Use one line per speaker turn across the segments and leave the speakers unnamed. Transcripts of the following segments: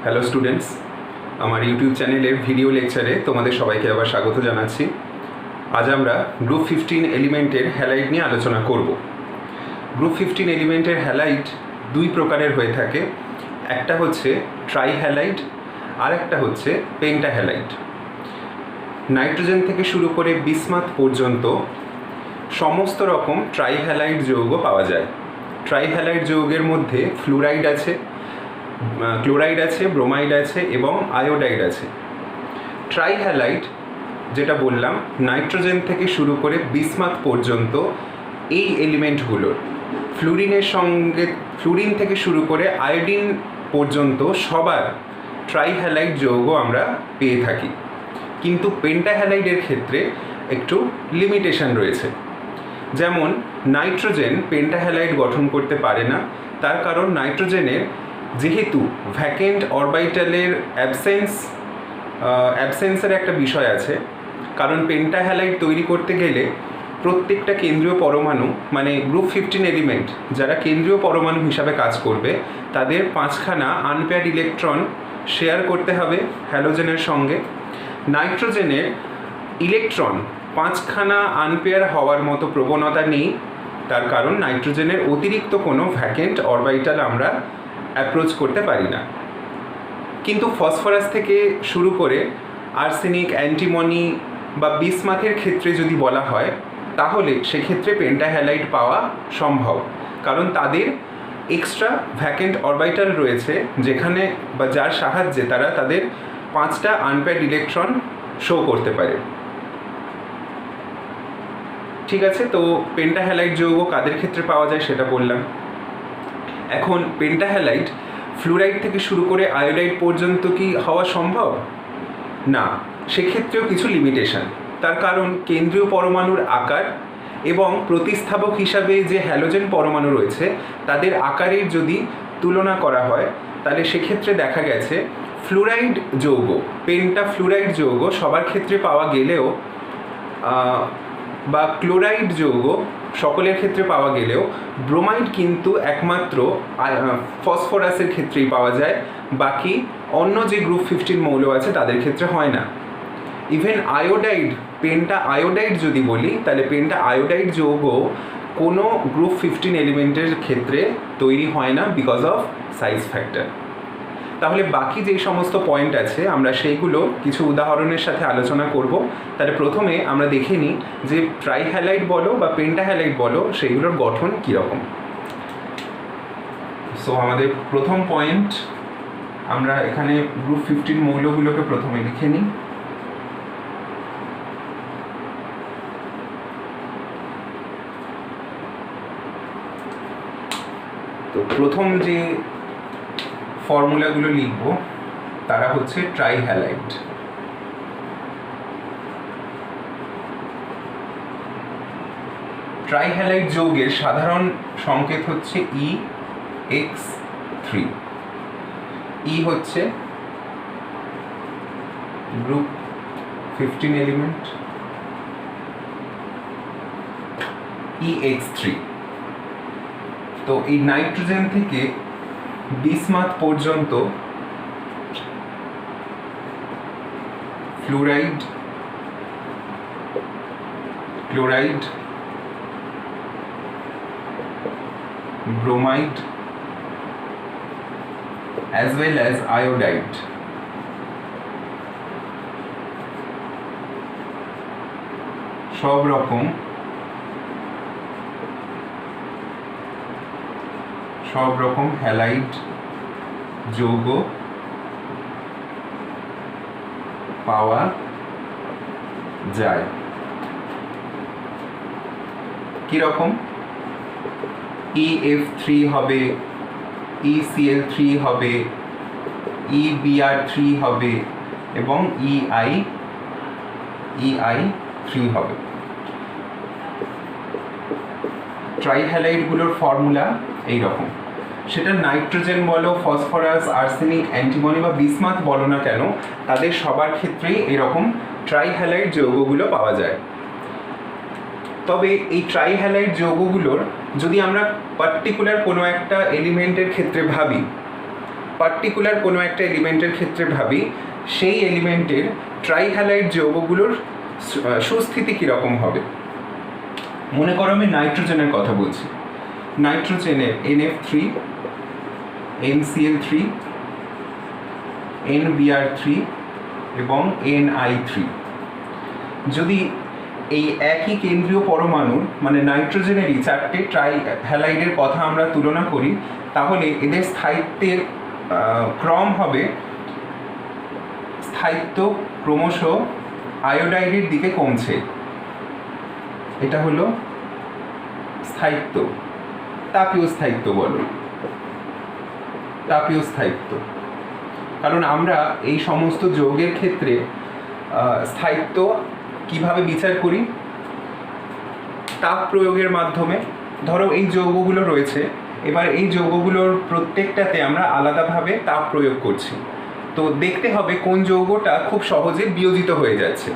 Hello students, আমার YouTube চ্যানেলের video লেকচারে তোমাদের সবাইকে আবার স্বাগত জানাচ্ছি। আজ আমরা গ্রুপ 15 এলিমেন্টের হ্যালাইড নিয়ে আলোচনা করব। গ্রুপ 15 এলিমেন্টের হ্যালাইড দুই প্রকারের হয়ে থাকে, একটা হচ্ছে ট্রাই হ্যালাইড আর একটা হচ্ছে পেন্টা হ্যালাইড। নাইট্রোজেন থেকে শুরু করে বিসমাথ পর্যন্ত সমস্ত রকম ট্রাই হ্যালাইড যৌগ পাওয়া যায়। ট্রাই হ্যালাইড যৌগের মধ্যে ফ্লুরাইড আছে, ক্লোরাইড আছে, ব্রোমাইড আছে এবং আয়োডাইড আছে। ট্রাই হ্যালাইড যেটা বললাম, নাইট্রোজেন থেকে শুরু করে বিসমাথ পর্যন্ত এই এলিমেন্টগুলোর ফ্লুরিন থেকে শুরু করে আয়োডিন পর্যন্ত সবার ট্রাই হ্যালাইড যৌগ আমরা পেয়ে থাকি। কিন্তু পেন্টা হ্যালাইডের ক্ষেত্রে একটু লিমিটেশন রয়েছে। যেমন নাইট্রোজেন পেন্টা হ্যালাইড গঠন করতে পারে না, তার কারণ নাইট্রোজেনের যেহেতু ভ্যাকেন্ট অরবিটালের অ্যাবসেন্সের একটা বিষয় আছে। কারণ পেন্টা হ্যালাইড তৈরি করতে গেলে প্রত্যেকটা কেন্দ্রীয় পরমাণু, মানে গ্রুপ 15 এলিমেন্ট যারা কেন্দ্রীয় পরমাণু হিসাবে কাজ করবে, তাদের 5খানা আনপেয়ার্ড ইলেকট্রন শেয়ার করতে হবে হ্যালোজেনের সঙ্গে। নাইট্রোজেনের ইলেকট্রন 5খানা আনপেয়ার হওয়ার মতো প্রবণতা নেই, তার কারণ নাইট্রোজেনের অতিরিক্ত কোনো ভ্যাকেন্ট অরবিটাল আমরা অ্যাপ্রোচ করতে পারি না। কিন্তু ফসফরাস থেকে শুরু করে আর্সেনিক, অ্যান্টিমনি বা বিসমাথের ক্ষেত্রে যদি বলা হয়, তাহলে সেক্ষেত্রে পেন্টা হ্যালাইড পাওয়া সম্ভব, কারণ তাদের এক্সট্রা ভ্যাকেন্ট অরবিটাল রয়েছে, যেখানে বা যার সাহায্যে তারা তাদের 5টা আনপেয়ার্ড ইলেকট্রন শো করতে পারে। ঠিক আছে, তো পেন্টা হ্যালাইড যৌগ কাদের ক্ষেত্রে পাওয়া যায় সেটা বললাম। এখন পেন্টা হ্যালাইড ফ্লুরাইড থেকে শুরু করে আয়োডাইড পর্যন্ত কি হওয়া সম্ভব? না, সেক্ষেত্রেও কিছু লিমিটেশন। তার কারণ কেন্দ্রীয় পরমাণুর আকার এবং প্রতিস্থাপক হিসাবে যে হ্যালোজেন পরমাণু রয়েছে তাদের আকারের যদি তুলনা করা হয়, তাহলে সেক্ষেত্রে দেখা গেছে ফ্লুরাইড যৌগ, পেন্টা ফ্লুরাইড যৌগ সবার ক্ষেত্রে পাওয়া গেলেও বা ক্লোরাইড যৌগ সকলের ক্ষেত্রে পাওয়া গেলেও ব্রোমাইড কিন্তু একমাত্র ফসফরাসের ক্ষেত্রেই পাওয়া যায়, বাকি অন্য যে গ্রুপ 15 মৌল আছে তাদের ক্ষেত্রে হয় না। ইভেন আয়োডাইড, পেন্টা আয়োডাইড যদি বলি, তাহলে পেন্টা আয়োডাইড যৌগ কোনো গ্রুপ 15 এলিমেন্টের ক্ষেত্রে তৈরি হয় না বিকজ অফ সাইজ ফ্যাক্টর। তাহলে বাকি যেই সমস্ত পয়েন্ট আছে আমরা সেইগুলো কিছু উদাহরণের সাথে আলোচনা করব। তাহলে প্রথমে আমরা দেখে নিই যে ট্রাই হ্যালাইড বলো বা পেন্টা হ্যালাইড বলো, সেইগুলোর গঠন কীরকম। সো আমাদের প্রথম পয়েন্ট, আমরা এখানে গ্রুপ 15 মৌলগুলোকে প্রথমে লিখে নিই। তো প্রথম যে ফর্মুলাগুলো লিখব তারা হচ্ছে ট্রাই হ্যালাইড। ট্রাই হ্যালাইড যৌগের সাধারণ সংকেত হচ্ছে EX3। ই হচ্ছে গ্রুপ 15 এলিমেন্ট, EX3। তো এই নাইট্রোজেন থেকে বিসমাথ পর্যন্ত fluoride, chloride, bromide as well as iodide সব রকম হ্যালাইড যৌগ পাওয়া যায়। কিরকম? EF3 হবে, ECl3 হবে, EBr3 হবে এবং EI3 হবে। ট্রাই হ্যালাইডগুলোর ফর্মুলা এইরকম। সেটা নাইট্রোজেন বলো, ফসফরাস, আর্সেনিক, অ্যান্টিমনি বা বিসমাথ বলো না কেন, তাদের সবার ক্ষেত্রেই এরকম ট্রাই হ্যালাইড যৌগগুলো পাওয়া যায়। তবে এই ট্রাইহ্যালাইড যৌগগুলোর যদি আমরা পার্টিকুলার কোনো একটা এলিমেন্টের ক্ষেত্রে ভাবি, পার্টিকুলার কোনো একটা এলিমেন্টের ক্ষেত্রে ভাবি, সেই এলিমেন্টের ট্রাইহ্যালাইড যৌগগুলোর সুস্থিতি কীরকম হবে। মনে করো আমি নাইট্রোজেনের কথা বলছি। নাইট্রোজেনের NF3, NCl3, NBr3 এবং NI3 যদি এই একই কেন্দ্রীয় পরমাণুর মানে নাইট্রোজেনেরই 4টে ট্রাইহ্যালাইডের কথা আমরা তুলনা করি, তাহলে এদের স্থায়িত্বের ক্রম হবে স্থায়িত্ব ক্রমশ আয়োডাইডের দিকে কমছে। এটা হলো স্থায়িত্ব, তাপীয় স্থায়িত্ব বলো, তাপীয় স্থায়িত্ব। কারণ আমরা এই সমস্ত যৌগের ক্ষেত্রে স্থায়িত্ব কিভাবে বিচার করি? তাপ প্রয়োগের মাধ্যমে। ধরো এই যৌগগুলো রয়েছে, এবার এই যৌগগুলোর প্রত্যেকটাতে আমরা আলাদাভাবে তাপ প্রয়োগ করছি, তো দেখতে হবে কোন যৌগটা খুব সহজে বিয়োজিত হয়ে যাচ্ছে।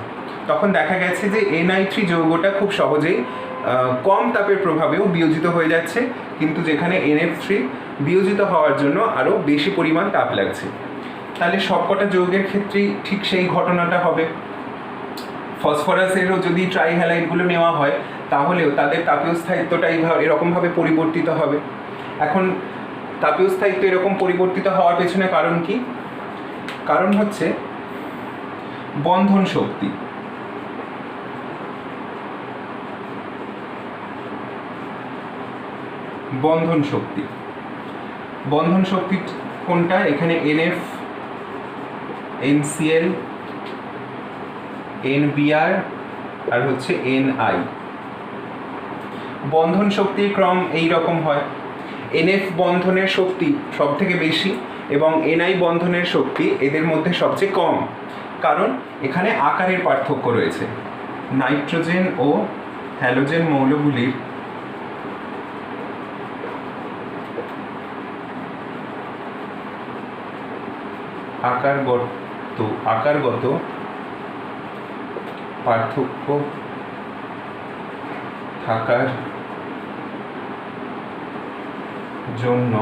তখন দেখা গেছে যে NI3 যৌগটা খুব সহজেই কম তাপের প্রভাবেও বিয়োজিত হয়ে যাচ্ছে, কিন্তু যেখানে NF3 বিয়োজিত হওয়ার জন্য আরও বেশি পরিমাণ তাপ লাগছে। তাহলে সবকটা যৌগের ক্ষেত্রেই ঠিক সেই ঘটনাটা হবে। ফসফরাসেরও যদি ট্রাইহ্যালাইডগুলো নেওয়া হয়, তাহলেও তাদের তাপীয় স্থায়িত্বটা এরকমভাবে পরিবর্তিত হবে। এখন তাপীয় স্থায়িত্ব এরকম পরিবর্তিত হওয়ার পেছনে কারণ কি? কারণ হচ্ছে বন্ধন শক্তি। বন্ধন শক্তি, বন্ধন শক্তি কোনটা? এখানে NF, NCl, NBr আর হচ্ছে NI। বন্ধন শক্তির ক্রম এই রকম হয়। NF বন্ধনের শক্তি সব থেকে বেশি এবং NI বন্ধনের শক্তি এদের মধ্যে সবচেয়ে কম, কারণ এখানে আকারের পার্থক্য রয়েছে। নাইট্রোজেন ও হ্যালোজেন মৌলগুলির আকারগত পার্থক্য থাকার জন্য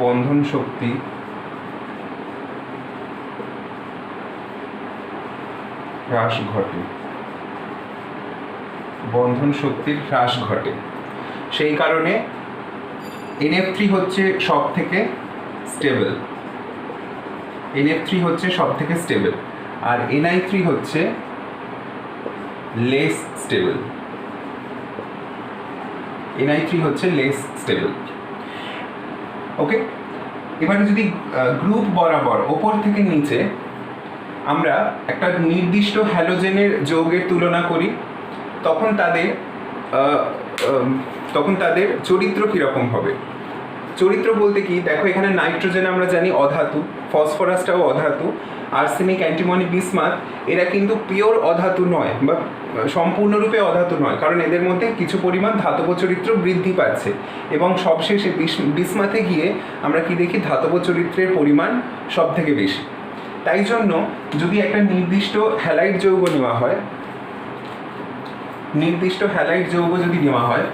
বন্ধন শক্তি হ্রাস ঘটে, বন্ধন শক্তির হ্রাস ঘটে। সেই কারণে NF3 হচ্ছে সব থেকে স্টেবল, NF3 হচ্ছে সব থেকে স্টেবল, আর NI3 হচ্ছে লেস স্টেবল। NI3 হচ্ছে লেস স্টেবল। ওকে, এবারে যদি গ্রুপ বরাবর ওপর থেকে নিচে আমরা একটা নির্দিষ্ট হ্যালোজেনের যৌগের তুলনা করি, তখন তাদের চরিত্র কীরকম হবে। চরিত্র বলতে কি, দেখো এখানে নাইট্রোজেন আমরা জানি অধাতু, ফসফরাসটাও অধাতু, আর্সেনিক, অ্যান্টিমনি, বিসমাথ এরা কিন্তু পিওর অধাতু নয় বা সম্পূর্ণরূপে অধাতু নয়, কারণ এদের মধ্যে কিছু পরিমাণ ধাতব চরিত্র বৃদ্ধি পাচ্ছে এবং সবশেষে বিসমাথে গিয়ে আমরা কি দেখি, ধাতব চরিত্রের পরিমাণ সব থেকে বেশি। তাই জন্য যদি একটা নির্দিষ্ট হ্যালাইড যৌগ নেওয়া হয়, নির্দিষ্ট হ্যালাইড যৌগ যদি নেওয়া হয়,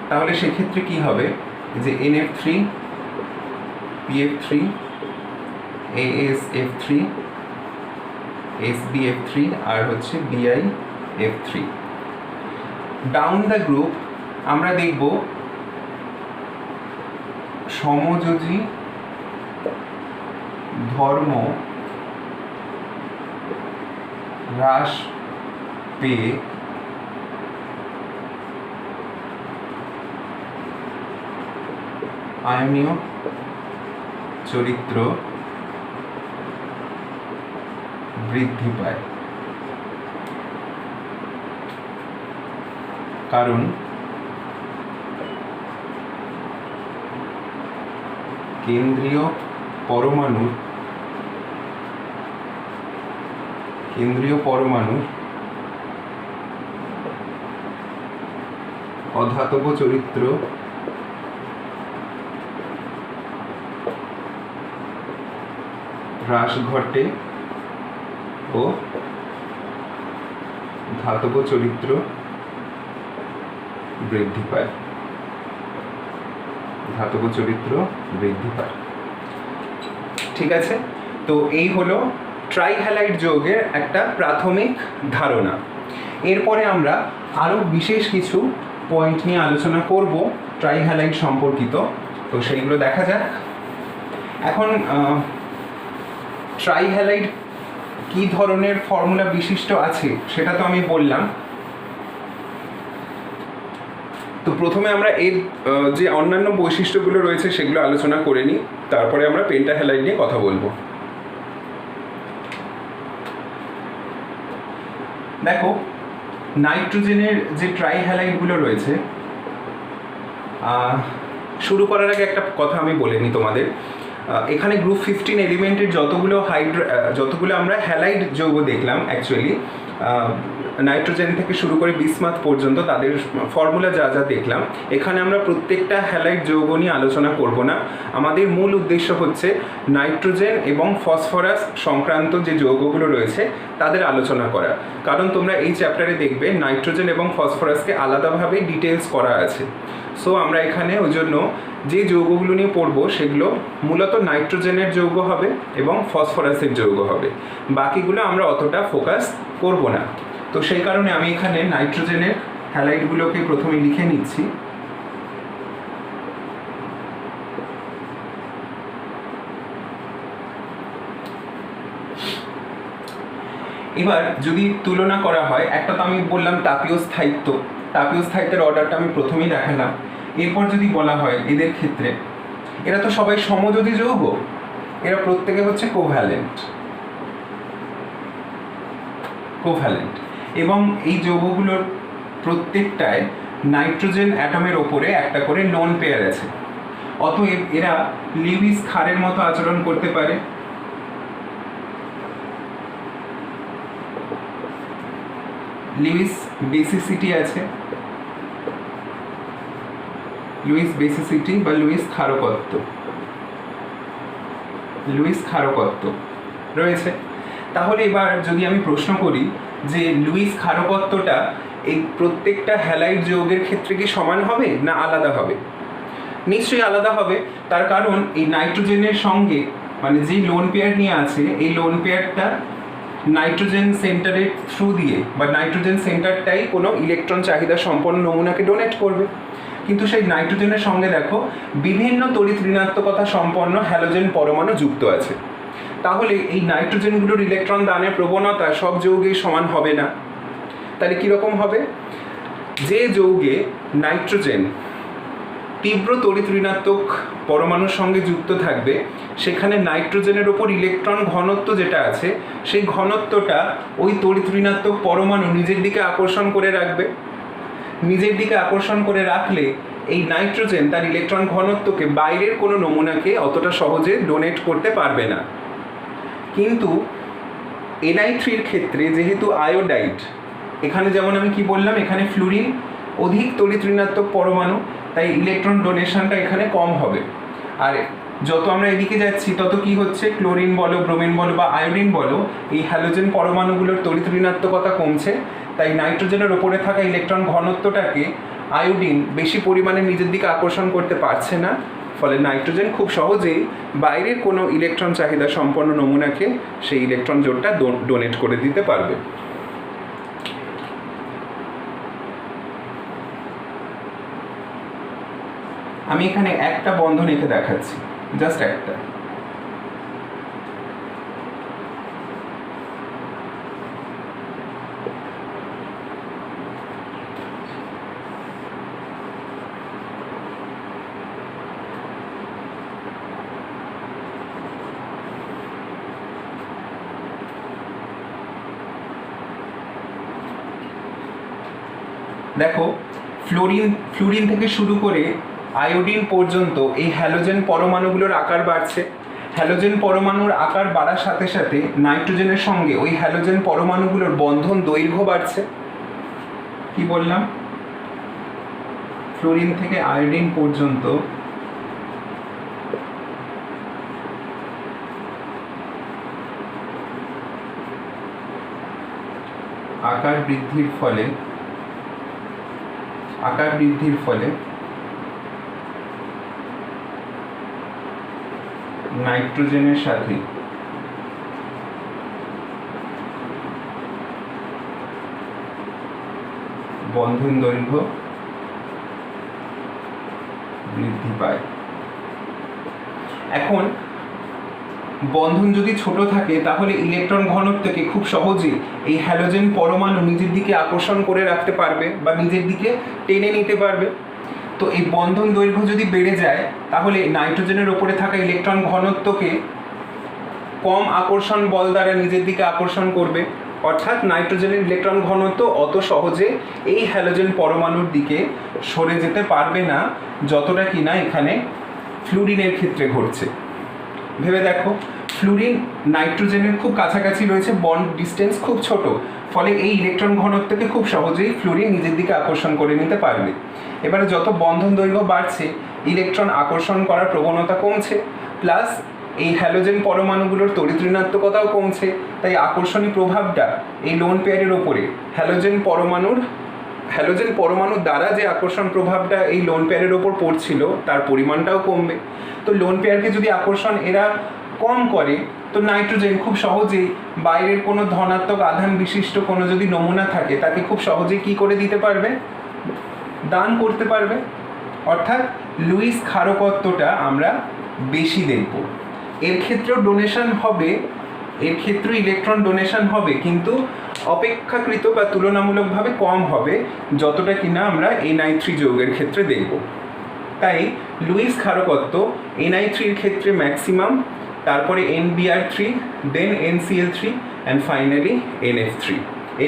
তাহলে সেক্ষেত্রে কি হবে যে NF3, PF3, ASF3, SBF3 আর হচ্ছে BIF3। ডাউন দ্য গ্রুপ আমরা দেখব সমযোজী ধর্ম হ্রাস পেয়ে আয়নীয় চরিত্র বৃদ্ধি পায়, কারণ কেন্দ্রীয় পরমাণুর অধাতব চরিত্র হ্রাস ঘটে ও ধাতব চরিত্র বৃদ্ধি পায়, ধাতব চরিত্র বৃদ্ধি পায়। ঠিক আছে, তো এই হলো ট্রাইহ্যালাইড যৌগের একটা প্রাথমিক ধারণা। এরপরে আমরা আরও বিশেষ কিছু পয়েন্ট নিয়ে আলোচনা করব ট্রাইহ্যালাইড সম্পর্কিত, তো সেইগুলো দেখা যাক। এখন ট্রাইহ্যালাইড কী ধরনের ফর্মুলা বিশিষ্ট আছে সেটা তো আমি বললাম। তো প্রথমে আমরা এর যে অন্যান্য বৈশিষ্ট্যগুলো রয়েছে সেগুলো আলোচনা করে নিই, তারপরে আমরা পেন্টাহ্যালাইড নিয়ে কথা বলবো। দেখো, নাইট্রোজেনের যে ট্রাইহ্যালাইডগুলো রয়েছে, শুরু করার আগে একটা কথা আমি বলে নিই তোমাদের। এখানে গ্রুপ 15 এলিমেন্টের যতগুলো আমরা হ্যালাইড যৌগ দেখলাম, অ্যাকচুয়ালি নাইট্রোজেন থেকে শুরু করে বিসমাথ পর্যন্ত তাদের ফর্মুলা যা যা দেখলাম, এখানে আমরা প্রত্যেকটা হ্যালাইড যৌগ নিয়ে আলোচনা করব না। আমাদের মূল উদ্দেশ্য হচ্ছে নাইট্রোজেন এবং ফসফরাস সংক্রান্ত যে যৌগগুলো রয়েছে তাদের আলোচনা করা। কারণ তোমরা এই চ্যাপ্টারে দেখবে নাইট্রোজেন এবং ফসফরাসকে আলাদাভাবে ডিটেলস করা আছে। সো আমরা এখানে ওই জন্য যে যৌগগুলো নিয়ে পড়বো সেগুলো মূলত নাইট্রোজেনের যৌগ হবে এবং ফসফরাসের যৌগ হবে, বাকিগুলো আমরা অতটা ফোকাস করব না। তো সেই কারণে আমি এখানে নাইট্রোজেনের হ্যালাইডগুলোকে প্রথমে লিখে নিচ্ছি। এবার যদি তুলনা করা হয়, একটা তো আমি বললাম তাপীয় স্থায়িত্ব, তাপীয় স্থায়িত্বের অর্ডারটা আমি প্রথমেই দেখালাম। এরপর যদি বলা হয় এদের ক্ষেত্রে, এরা তো সবাই সমযোজী যৌগ, এরা প্রত্যেকে হচ্ছে কোভ্যালেন্ট, এবং এই যৌগগুলোর প্রত্যেকটায় নাইট্রোজেন অ্যাটমের ওপরে একটা করে লোন পেয়ার আছে। অতএব এরা লিউইস ক্ষারের মতো আচরণ করতে পারে। লিউইস বেসিসিটি আছে, লুইস বেসিসিটি বা লুইস ক্ষারকত্ব রয়েছে। তাহলে এবার যদি আমি প্রশ্ন করি যে লুইস ক্ষারকত্বটা এই প্রত্যেকটা হ্যালাইড যৌগের ক্ষেত্রে কি সমান হবে না আলাদা হবে? নিশ্চয়ই আলাদা হবে। তার কারণ এই নাইট্রোজেনের সঙ্গে মানে যে লোন পেয়ার নিয়ে আছে, এই লোন পেয়ারটা নাইট্রোজেন সেন্টারের থ্রু দিয়ে বা নাইট্রোজেন সেন্টারটাই কোনো ইলেকট্রন চাহিদা সম্পন্ন নমুনাকে ডোনেট করবে। কিন্তু সেই নাইট্রোজেনের সঙ্গে দেখো বিভিন্ন তড়িৎ ঋণাত্মকতা সম্পন্ন হ্যালোজেন পরমাণু যুক্ত আছে। তাহলে এই নাইট্রোজেনগুলোর ইলেকট্রন দানের প্রবণতা সব যৌগে সমান হবে না। তাহলে কীরকম হবে? যে যৌগে নাইট্রোজেন তীব্র তড়িৎ ঋণাত্মক পরমাণুর সঙ্গে যুক্ত থাকবে, সেখানে নাইট্রোজেনের ওপর ইলেকট্রন ঘনত্ব যেটা আছে, সেই ঘনত্বটা ওই তড়িৎ ঋণাত্মক পরমাণু নিজের দিকে আকর্ষণ করে রাখবে। নিজের দিকে আকর্ষণ করে রাখলে এই নাইট্রোজেন তার ইলেকট্রন ঘনত্বকে বাইরের কোনো নমুনাকে অতটা সহজে ডোনেট করতে পারবে না। কিন্তু Ni3-র ক্ষেত্রে যেহেতু আয়োডাইড, এখানে যেমন আমি কি বললাম, এখানে ফ্লুরিন অধিক তড়িৎ ঋণাত্মক পরমাণু, তাই ইলেকট্রন ডোনেশনটা এখানে কম হবে। আর যত আমরা এদিকে যাচ্ছি তত কি হচ্ছে, ক্লোরিন বলো, ব্রোমিন বলো বা আয়োডিন বলো, এই হ্যালোজেন পরমাণুগুলোর তড়িৎ ঋণাত্মকতা কমছে। তাই নাইট্রোজেনের ওপরে থাকা ইলেকট্রন ঘনত্বটাকে আয়োডিন বেশি পরিমাণে নিজের দিকে আকর্ষণ করতে পারছে না। ফলে নাইট্রোজেন খুব সহজেই বাইরের কোনো ইলেকট্রন চাহিদা সম্পন্ন নমুনাকে সেই ইলেকট্রন জোটটা ডোনেট করে দিতে পারবে। আমি এখানে একটা বন্ধন এঁকে দেখাচ্ছি, জাস্ট একটা। দেখো, ফ্লুরিন থেকে শুরু করে আয়োডিন পর্যন্ত এই হ্যালোজেন পরমাণুগুলোর আকার বাড়ছে। হ্যালোজেন পরমাণুর আকার বাড়ার সাথে সাথে নাইট্রোজেনের সঙ্গে ওই হ্যালোজেন পরমাণুগুলোর বন্ধন দৈর্ঘ্য বাড়ছে। কি বললাম? ফ্লুরিন থেকে আয়োডিন পর্যন্ত আকার বৃদ্ধির ফলে নাইট্রোজেনের সাথে বন্ধন দৈর্ঘ্য বৃদ্ধি পায়। এখন বন্ধন যদি ছোট থাকে তাহলে ইলেকট্রন ঘনত্বকে খুব সহজে এই হ্যালোজেন পরমাণু নিজের দিকে আকর্ষণ করে রাখতে পারবে বা নিজের দিকে টেনে নিতে পারবে। তো এই বন্ধন দৈর্ঘ্য যদি বেড়ে যায় তাহলে নাইট্রোজেনের ওপরে থাকা ইলেকট্রন ঘনত্বকে কম আকর্ষণ বল দ্বারা নিজের দিকে আকর্ষণ করবে, অর্থাৎ নাইট্রোজেনের ইলেকট্রন ঘনত্ব অত সহজে এই হ্যালোজেন পরমাণুর দিকে সরে যেতে পারবে না যতটা কিনা এখানে ফ্লুরিনের ক্ষেত্রে ঘটছে। ভেবে দেখো, ফ্লুরিন নাইট্রোজেনের খুব কাছাকাছি রয়েছে, বন্ড ডিস্টেন্স খুব ছোট, ফলে এই ইলেকট্রন ঘনত্বকে খুব সহজেই ফ্লুরিন নিজের দিকে আকর্ষণ করে নিতে পারবে। এবারে যত বন্ধন দৈর্ঘ্য বাড়ছে ইলেকট্রন আকর্ষণ করার প্রবণতা কমছে, প্লাস এই হ্যালোজেন পরমাণুগুলোর তড়িৎ ঋণাত্মকতাও কমছে, তাই আকর্ষণী প্রভাবটা এই লোন পেয়ারের ওপরে হ্যালোজেন পরমাণুর দ্বারা যে আকর্ষণ প্রভাবটা এই লোন পেয়ারের ওপর পড়ছিল তার পরিমাণটাও কমবে। তো লোন পেয়ারকে যদি আকর্ষণ এরা কম করে তো নাইট্রোজেন খুব সহজেই বাইরের কোনো ধনাত্মক আধান বিশিষ্ট কোনো যদি নমুনা থাকে তাকে খুব সহজেই কি করে দিতে পারবে, দান করতে পারবে। অর্থাৎ লুইস ক্ষারকত্বটা আমরা বেশি দেখব। এর ক্ষেত্রেও ডোনেশন হবে, এর ক্ষেত্রে ইলেকট্রন ডোনেশন হবে, কিন্তু অপেক্ষাকৃত বা তুলনামূলকভাবে কম হবে যতটা কিনা আমরা NI3 যৌগের ক্ষেত্রে দেখব। তাই লুইস ক্ষারকত্ব NI3 এর ক্ষেত্রে ম্যাক্সিমাম, তারপরে NBr3, then NCl3 and finally NF3।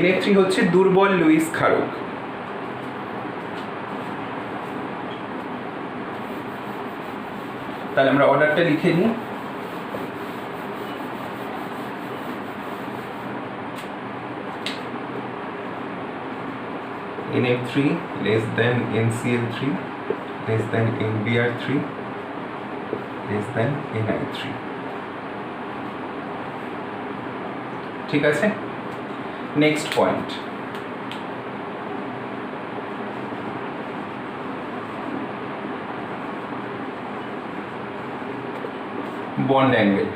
NF3 হচ্ছে দুর্বল লুইস ক্ষারক। তাহলে আমরা অর্ডারটা লিখে নিই। NF3 less than NCl3 less than NBr3 less than NI3। ঠিক আছে, next point, bond angle.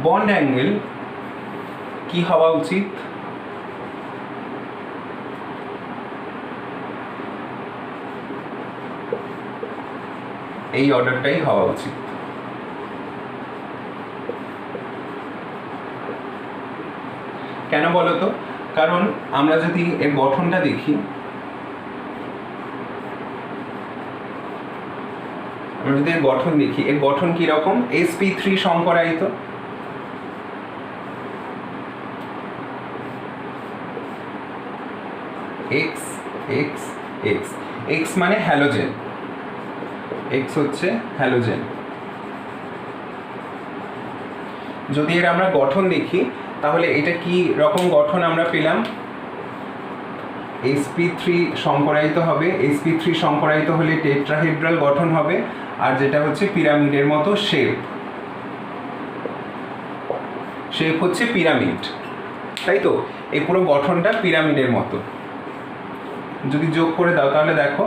Bond angle কি হওয়া উচিত? এই অর্ডারটাই হওয়া উচিত। কেন বলো তো? কারণ আমরা যদি এর গঠনটা দেখি, এর গঠন কিরকম? sp3 সংকরায়িত, x x x x মানে হ্যালোজেন, x হচ্ছে হ্যালোজেন। যদি এর আমরা গঠন দেখি তাহলে এটা কি রকম গঠন আমরা পেলাম? sp3 সংকরায়িত হবে, sp3 সংকরায়িত হলে টেট্রাহেড্রাল গঠন হবে, আর যেটা হচ্ছে পিরামিডের মতো শেপ হচ্ছে পিরামিড, তাই তো? এই পুরো গঠনটা পিরামিডের মতো। যদি যোগ করে দাও তাহলে দেখো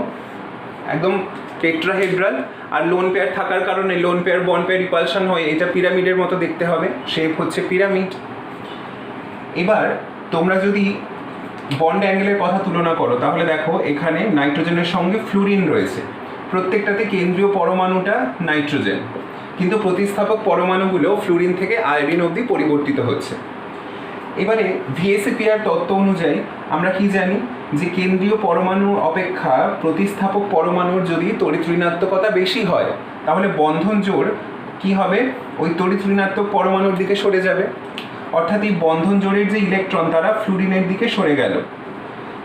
একদম টেট্রাহেড্রাল, আর লোন পেয়ার থাকার কারণে lone pair bond pair repulsion হয়, এটা পিরামিডের মতো দেখতে হবে, শেপ হচ্ছে পিরামিড। এবার তোমরা যদি বন্ড অ্যাঙ্গেলের কথা তুলনা করো তাহলে দেখো এখানে নাইট্রোজেনের সঙ্গে ফ্লুরিন রয়েছে, প্রত্যেকটাতে কেন্দ্রীয় পরমাণুটা নাইট্রোজেন, কিন্তু প্রতিস্থাপক পরমাণুগুলো ফ্লুরিন থেকে আয়োডিন অবধি পরিবর্তিত হচ্ছে। এবারে ভিএসিপিআর তত্ত্ব অনুযায়ী আমরা কি জানি যে কেন্দ্রীয় পরমাণু অপেক্ষা প্রতিস্থাপক পরমাণুর যদি তড়িৎ ঋণাত্মকতা বেশি হয় তাহলে বন্ধন জোড় কি হবে? ওই তড়িৎ ঋণাত্মক পরমাণুর দিকে সরে যাবে, অর্থাৎ এই বন্ধন জোড়ের যে ইলেকট্রন তারা ফ্লুরিনের দিকে সরে গেল।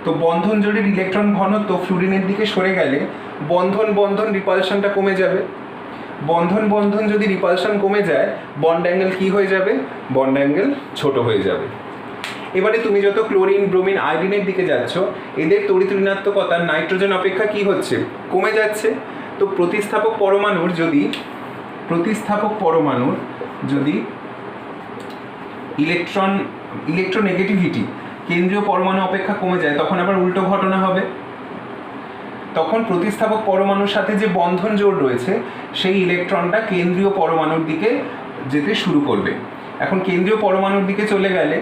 তো বন্ধন জোড়ের ইলেকট্রন ঘনত্ব ফ্লুরিনের দিকে সরে গেলে বন্ধন রিপালশনটা কমে যাবে। বন্ধন যদি রিপালশন কমে যায় বন্ড অ্যাঙ্গেল কি হয়ে যাবে? বন্ড অ্যাঙ্গেল ছোট হয়ে যাবে। এবারে তুমি যত ক্লোরিন, ব্রোমিন, আয়োডিনের দিকে যাচ্ছ এদের তড়িৎ ঋণাত্মকতা নাইট্রোজেন অপেক্ষা কি হচ্ছে? কমে যাচ্ছে। তো প্রতিস্থাপক পরমাণুর যদি ইলেকট্রোনেগেটিভিটি কেন্দ্রীয় পরমাণু অপেক্ষা কমে যায়, তখন আবার উল্টো ঘটনা হবে। তখন প্রতিস্থাপক পরমাণুর সাথে যে বন্ধন জোড় রয়েছে সেই ইলেকট্রনটা কেন্দ্রীয় পরমাণুর দিকে যেতে শুরু করবে। এখন কেন্দ্রীয় পরমাণুর দিকে চলে গেলে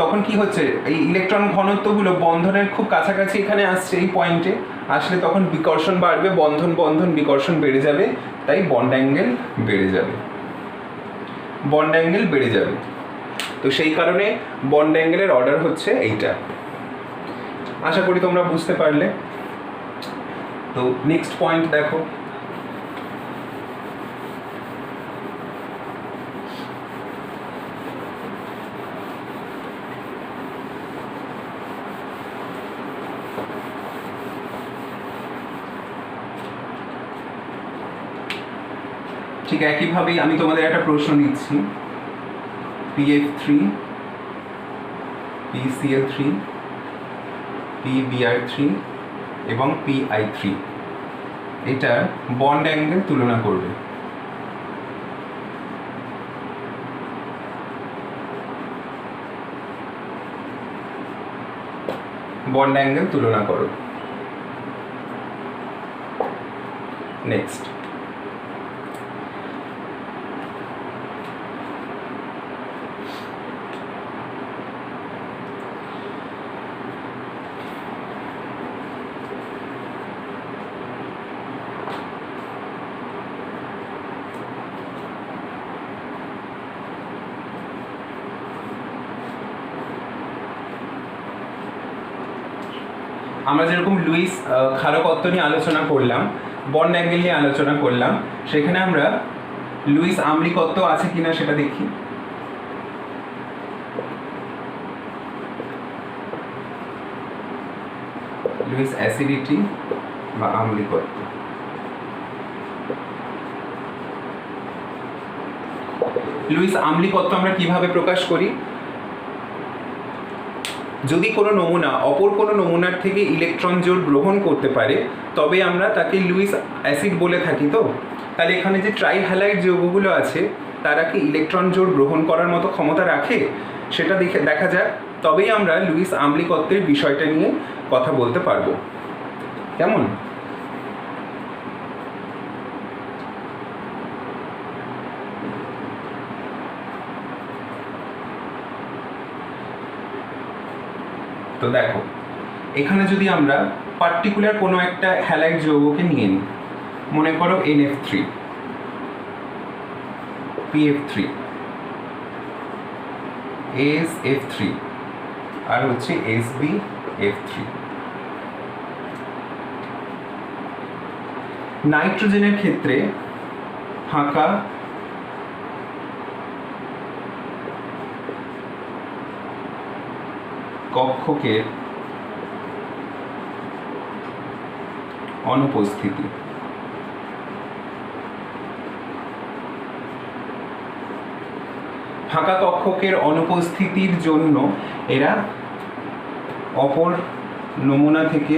তখন কি হচ্ছে, এই ইলেকট্রন ঘনত্বগুলো বন্ধনের খুব কাছাকাছি এখানে আসছে, এই পয়েন্টে আসলে তখন বিকর্ষণ বাড়বে, বন্ধন বন্ধন বিকর্ষণ বেড়ে যাবে, তাই বন্ড অ্যাঙ্গেল বেড়ে যাবে, বন্ড অ্যাঙ্গেল বেড়ে যাবে। তো সেই কারণে বন্ড অ্যাঙ্গেলের অর্ডার হচ্ছে এইটা। আশা করি তোমরা বুঝতে পারলে। তো নেক্সট পয়েন্ট দেখো, ঠিক একইভাবেই আমি তোমাদের একটা প্রশ্ন দিচ্ছি। PF3, PCl3, PBr3 এবং PI3 এটার বন্ড অ্যাঙ্গেল তুলনা করবে। বন্ড অ্যাঙ্গেল তুলনা করো। নেক্সট, আমরা যেরকম লুইস ক্ষারকত্ব নিয়ে আলোচনা করলাম, বন্ড অ্যাঙ্গেল নিয়ে আলোচনা করলাম, সেখানে আমরা লুইস আম্লিকত্ব আছে কিনা সেটা দেখি। লুইস অ্যাসিডিটি বা আম্লিকত্ব। লুইস আম্লিকত্ব আমরা কিভাবে প্রকাশ করি? যদি কোনো নমুনা অপর কোনো নমুনার থেকে ইলেকট্রন জোড় গ্রহণ করতে পারে তবে আমরা তাকে লুইস অ্যাসিড বলে থাকি। তো তাহলে এখানে যে ট্রাইহ্যালাইড যৌগগুলো আছে তারা কি ইলেকট্রন জোড় গ্রহণ করার মতো ক্ষমতা রাখে সেটা দেখা যাক, তবেই আমরা লুইস আম্লিকত্বের বিষয়টা নিয়ে কথা বলতে পারবো। কেমন? তো দেখো, এখানে যদি আমরা পার্টিকুলার কোনো একটা হ্যালাইড যৌগকে নিয়ে নিই, মনে করো NF3, PF3, AsF3 আর হচ্ছে SbF3। নাইট্রোজেনের ক্ষেত্রে ফাঁকা কক্ষকের অনুপস্থিতি। ফাঁকা কক্ষকের অনুপস্থিতির জন্য এরা অপর নমুনা থেকে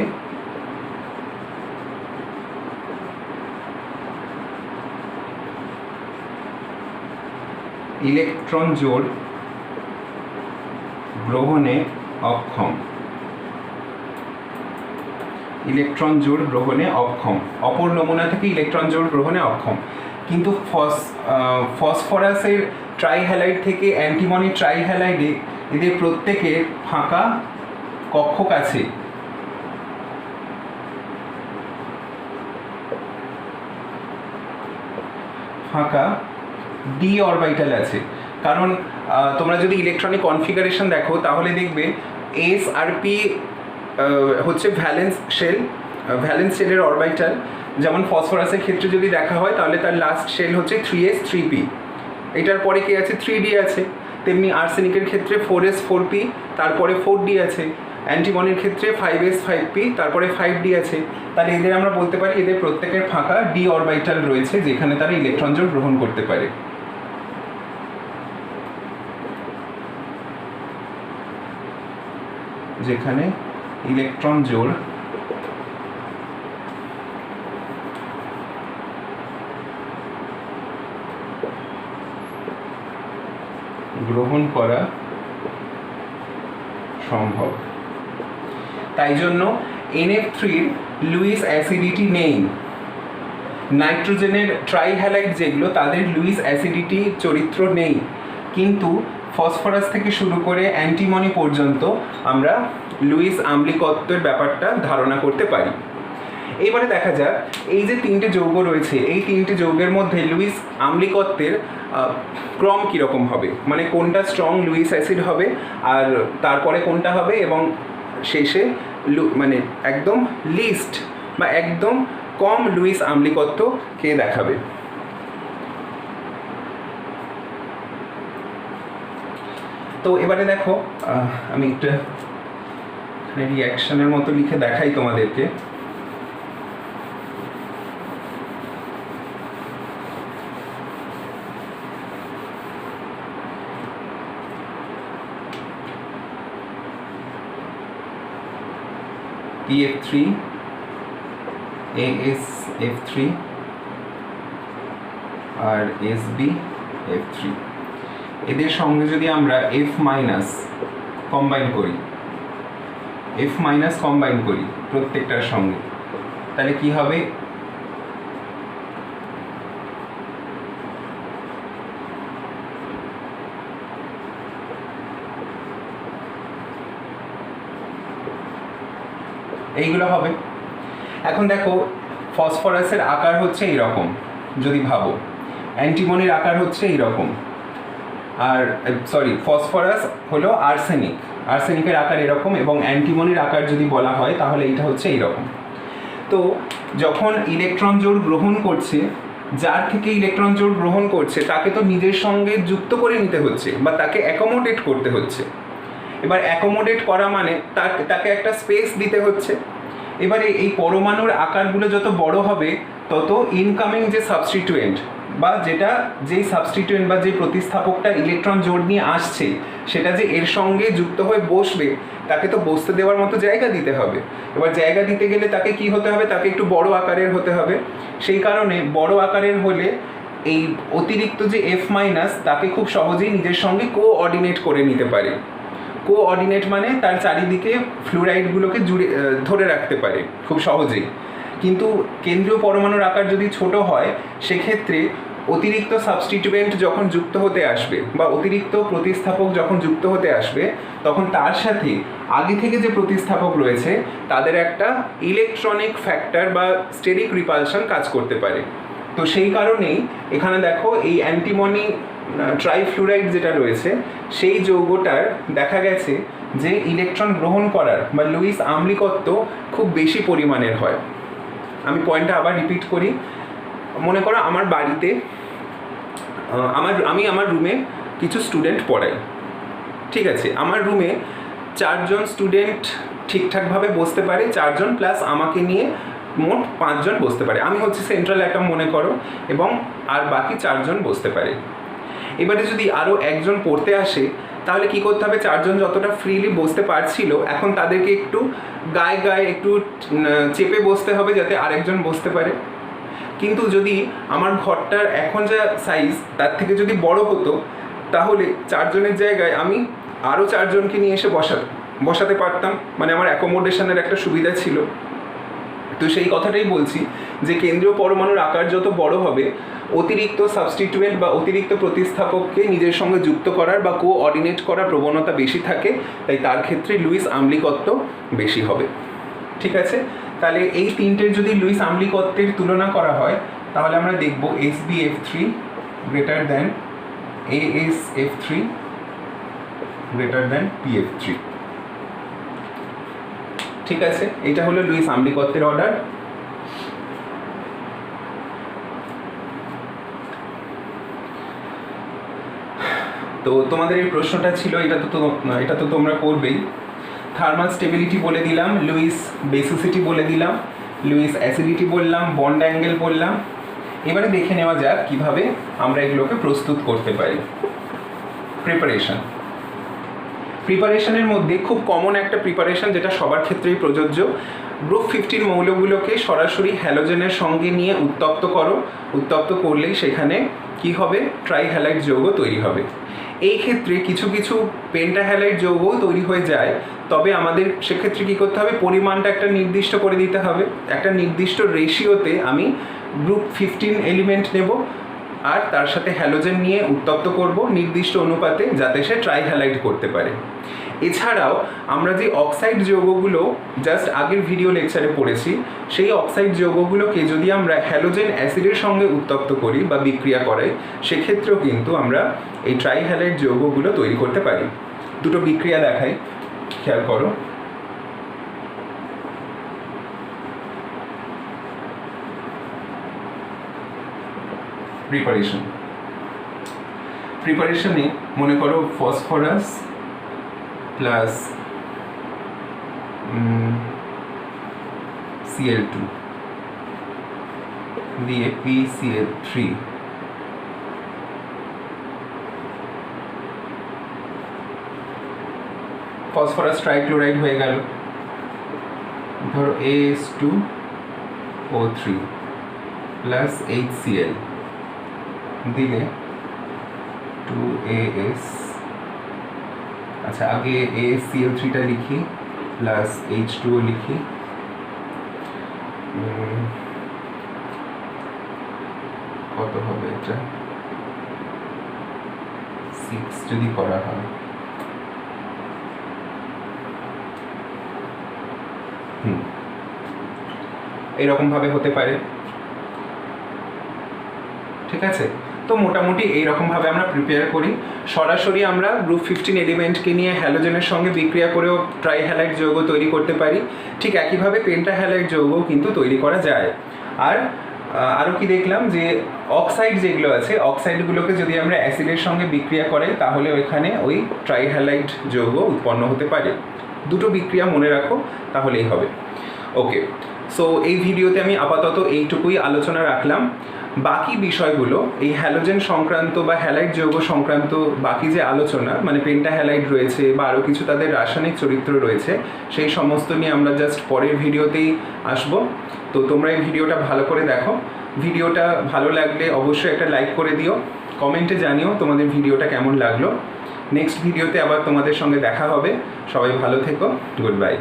ইলেকট্রন জোড় গ্রহণে অক্ষম। ইলেকট্রন জোড় গ্রহণে অক্ষম, অপর নমুনা থেকে ইলেকট্রন জোড় গ্রহণে অক্ষম। কিন্তু ফসফরাসের ট্রাইহ্যালাইড থেকে অ্যান্টিমনি ট্রাইহ্যালাইডে এদের প্রত্যেকের ফাঁকা কক্ষক আছে। ফাঁকা ডি অরবিটাল আছে। কারণ তোমরা যদি ইলেকট্রনিক কনফিগারেশন দেখো তাহলে দেখবে এস আর পি হচ্ছে ভ্যালেন্স শেলের অরবিটাল। যেমন ফসফরাসের ক্ষেত্রে যদি দেখা হয় তাহলে তার লাস্ট শেল হচ্ছে 3s 3p, এটার পরে কি আছে 3d আছে। তেমনি আর্সেনিকের ক্ষেত্রে 4s 4p, তারপরে 4d আছে। অ্যান্টিমনির ক্ষেত্রে 5s 5p, তারপরে 5d আছে। তাহলে এদের আমরা বলতে পারি এদের প্রত্যেকের ফাঁকা ডি অরবিটাল রয়েছে যেখানে তারা ইলেকট্রন জোড় গ্রহণ করতে পারে। যেখানে ইলেকট্রন জোড় গ্রহণ করা সম্ভব। তাই জন্য NF3-র লুইস অ্যাসিডিটি নেই। নাইট্রোজেনের ট্রাইহ্যালাইড যেগুলো তাদের লুইস অ্যাসিডিটি চরিত্র নেই, কিন্তু ফসফরাস থেকে শুরু করে অ্যান্টিমনি পর্যন্ত আমরা লুইস আম্লিকত্বের ব্যাপারটা ধারণা করতে পারি। এইবারে দেখা যাক এই যে তিনটে যৌগ রয়েছে, এই তিনটে যৌগের মধ্যে লুইস আম্লিকত্বের ক্রম কীরকম হবে, মানে কোনটা স্ট্রং লুইস অ্যাসিড হবে আর তারপরে কোনটা হবে, এবং শেষে মানে একদম লিস্ট বা একদম কম লুইস আম্লিকত্ব কে দেখাবে। তো এবারে দেখো আমি একটা রিঅ্যাকশনের মতো লিখে দেখাই তোমাদেরকে। PF3 ASF3 আর SbF3 এদের সঙ্গে যদি আমরা F- কম্বাইন করি, প্রত্যেকটার সঙ্গে, তাহলে কি হবে? এইগুলো হবে। এখন দেখো ফসফরাসের আকার হচ্ছে এইরকম, যদি ভাবো অ্যান্টিমনির আকার হচ্ছে এইরকম, আর ফসফরাস হলো আর্সেনিকের আকার এরকম, এবং অ্যান্টিমনির আকার যদি বলা হয় তাহলে এইটা হচ্ছে এইরকম। তো যখন ইলেকট্রন জোড় গ্রহণ করছে, যার থেকে ইলেকট্রন জোড় গ্রহণ করছে তাকে তো নিজের সঙ্গে যুক্ত করে নিতে হচ্ছে বা তাকে অ্যাকোমোডেট করতে হচ্ছে। এবার অ্যাকোমোডেট করা মানে তাকে একটা স্পেস দিতে হচ্ছে। এবারে এই পরমাণুর আকারগুলো যত বড় হবে তত ইনকামিং যে সাবস্টিটিউয়েন্ট বা যেই সাবস্টিটিউয়েন্ট বা যে প্রতিস্থাপকটা ইলেকট্রন জোড় নিয়ে আসছে সেটা যে এর সঙ্গে যুক্ত হয়ে বসবে, তাকে তো বসতে দেওয়ার মতো জায়গা দিতে হবে। এবার জায়গা দিতে গেলে তাকে কি হতে হবে? তাকে একটু বড় আকারের হতে হবে। সেই কারণে বড় আকারের হলে এই অতিরিক্ত যে F- তাকে খুব সহজেই নিজের সঙ্গে কোঅর্ডিনেট করে নিতে পারে। কোঅর্ডিনেট মানে তার চারিদিকে ফ্লুরাইডগুলোকে ধরে রাখতে পারে খুব সহজেই। কিন্তু কেন্দ্রীয় পরমাণুর আকার যদি ছোট হয়, সেক্ষেত্রে অতিরিক্ত সাবস্টিটিউয়েন্ট যখন যুক্ত হতে আসবে বা অতিরিক্ত প্রতিস্থাপক যখন যুক্ত হতে আসবে, তখন তার সাথে আগে থেকে যে প্রতিস্থাপক রয়েছে তাদের একটা ইলেকট্রনিক ফ্যাক্টর বা স্টেরিক রিপালশন কাজ করতে পারে। তো সেই কারণেই এখানে দেখো এই অ্যান্টিমনি ট্রাইফ্লুরাইড যেটা রয়েছে, সেই যৌগটার দেখা গেছে যে ইলেকট্রন গ্রহণ করার বা লুইস আম্লিকত্ব খুব বেশি পরিমাণের হয়। আমি পয়েন্টটা আবার রিপিট করি। মনে করো আমার বাড়িতে আমি আমার রুমে কিছু স্টুডেন্ট পড়াই, ঠিক আছে? আমার রুমে 4 জন স্টুডেন্ট ঠিকঠাকভাবে বসতে পারে, 4 জন প্লাস আমাকে নিয়ে মোট 5 জন বসতে পারে। আমি হচ্ছে সেন্ট্রাল অ্যাটম মনে করো, এবং আর বাকি 4 জন বসতে পারে। এবারে যদি আরও একজন পড়তে আসে, তাহলে কি করতে হবে? 4 জন যতটা ফ্রিলি বসতে পারছিল, এখন তাদেরকে একটু গায়ে একটু চেপে বসতে হবে যাতে আরেকজন বসতে পারে। কিন্তু যদি আমার ঘরটার এখন যা সাইজ তার থেকে যদি বড় হতো, তাহলে 4 জনের জায়গায় আমি আরও 4 জনকে নিয়ে এসে বসাতে পারতাম, মানে আমার অ্যাকোমোডেশনের একটা সুবিধা ছিল। তো সেই কথাটাই বলছি যে কেন্দ্রীয় পরমাণুর আকার যত বড় হবে, অতিরিক্ত সাবস্টিটিউয়েন্ট বা অতিরিক্ত প্রতিস্থাপককে নিজের সঙ্গে যুক্ত করার বা কোঅর্ডিনেট করার প্রবণতা বেশি থাকে, তাই তার ক্ষেত্রে লুইস আম্লিকত্ব বেশি হবে। ঠিক আছে? তাহলে এই তিনটের যদি লুইস আম্লিকত্বের তুলনা করা হয়, তাহলে আমরা দেখব SbF3 greater than AsF3 greater than PF3। ঠিক আছে? এটা হলো লুইস আম্লিকত্বের অর্ডার। তো তোমাদের এই প্রশ্নটা ছিল, এটা তো তোমরা করবেই। থার্মাল স্টেবিলিটি বলে দিলাম, লুইস বেসিসিটি বলে দিলাম, লুইস অ্যাসিডিটি বললাম, বন্ড অ্যাঙ্গেল বললাম। এবারে দেখে নেওয়া যাক কিভাবে আমরা এগুলোকে প্রস্তুত করতে পারি। প্রিপারেশনের মধ্যে খুব কমন একটা প্রিপারেশন, যেটা সবার ক্ষেত্রেই প্রযোজ্য, গ্রুপ 15 মৌলগুলোকে সরাসরি হ্যালোজেনের সঙ্গে নিয়ে উত্তপ্ত করো, উত্তপ্ত করলেই সেখানে কি হবে, ট্রাইহ্যালাইড যৌগ তৈরি হবে। এই ক্ষেত্রে কিছু কিছু পেন্টাহ্যালাইড যৌগও তৈরি হয়ে যায়, তবে আমাদের সেক্ষেত্রে কী করতে হবে, পরিমাণটা একটা নির্দিষ্ট করে দিতে হবে। একটা নির্দিষ্ট রেশিওতে আমি গ্রুপ 15 এলিমেন্ট নেব আর তার সাথে হ্যালোজেন নিয়ে উত্তপ্ত করব নির্দিষ্ট অনুপাতে, যাতে সে ট্রাইহ্যালাইড করতে পারে। এছাড়াও আমরা যে অক্সাইড যৌগগুলো জাস্ট আগের ভিডিও লেকচারে পড়েছি, সেই অক্সাইড যৌগগুলোকে যদি আমরা হ্যালোজেন অ্যাসিডের সঙ্গে উত্তপ্ত করি বা বিক্রিয়া করাই, সেক্ষেত্রেও কিন্তু আমরা এই ট্রাইহ্যালাইড যৌগগুলো তৈরি করতে পারি। দুটো বিক্রিয়া দেখাই, খেয়াল করো। প্রিপারেশনে মনে করো ফসফরাস প্লাস Cl2 দিয়ে PCl3, ফসফরাস ট্রাইক্লোরাইড হয়ে গেল। ধরো AS2O3 প্লাস HCl দিলে 2AS, আচ্ছা আগে ASCl3টা লিখি প্লাস H2O লিখি, কত হবে এটা, 6 যদি করা হয়, এইরকম ভাবে হতে পারে। ঠিক আছে, তো মোটামুটি এইরকমভাবে আমরা প্রিপেয়ার করি। সরাসরি আমরা গ্রুপ 15 এলিমেন্টকে নিয়ে হ্যালোজেনের সঙ্গে বিক্রিয়া করেও ট্রাইহ্যালাইড যৌগ তৈরি করতে পারি। ঠিক একইভাবে পেন্টাহ্যালাইড যৌগও কিন্তু তৈরি করা যায়। আর আরও কি দেখলাম যে অক্সাইড যেগুলো আছে, অক্সাইডগুলোকে যদি আমরা অ্যাসিডের সঙ্গে বিক্রিয়া করাই, তাহলে ওইখানে ওই ট্রাইহ্যালাইড যৌগ উৎপন্ন হতে পারে। দুটো বিক্রিয়া মনে রাখো, তাহলেই হবে। ওকে, সো এই ভিডিওতে আমি আপাতত এইটুকুই আলোচনা রাখলাম। বাকি বিষয়গুলো এই হ্যালোজেন সংক্রান্ত বা হ্যালাইড যৌগ সংক্রান্ত বাকি যে আলোচনা, মানে পেন্টাহ্যালাইড রয়েছে বা আরও কিছু তাদের রাসায়নিক চরিত্র রয়েছে, সেই সমস্ত নিয়ে আমরা জাস্ট পরের ভিডিওতেই আসব। তো তোমরা এই ভিডিওটা ভালো করে দেখো। ভিডিওটা ভালো লাগলে অবশ্যই একটা লাইক করে দিও, কমেন্টে জানিও তোমাদের ভিডিওটা কেমন লাগলো। নেক্সট ভিডিওতে আবার তোমাদের সঙ্গে দেখা হবে। সবাই ভালো থেকো, গুড বাই।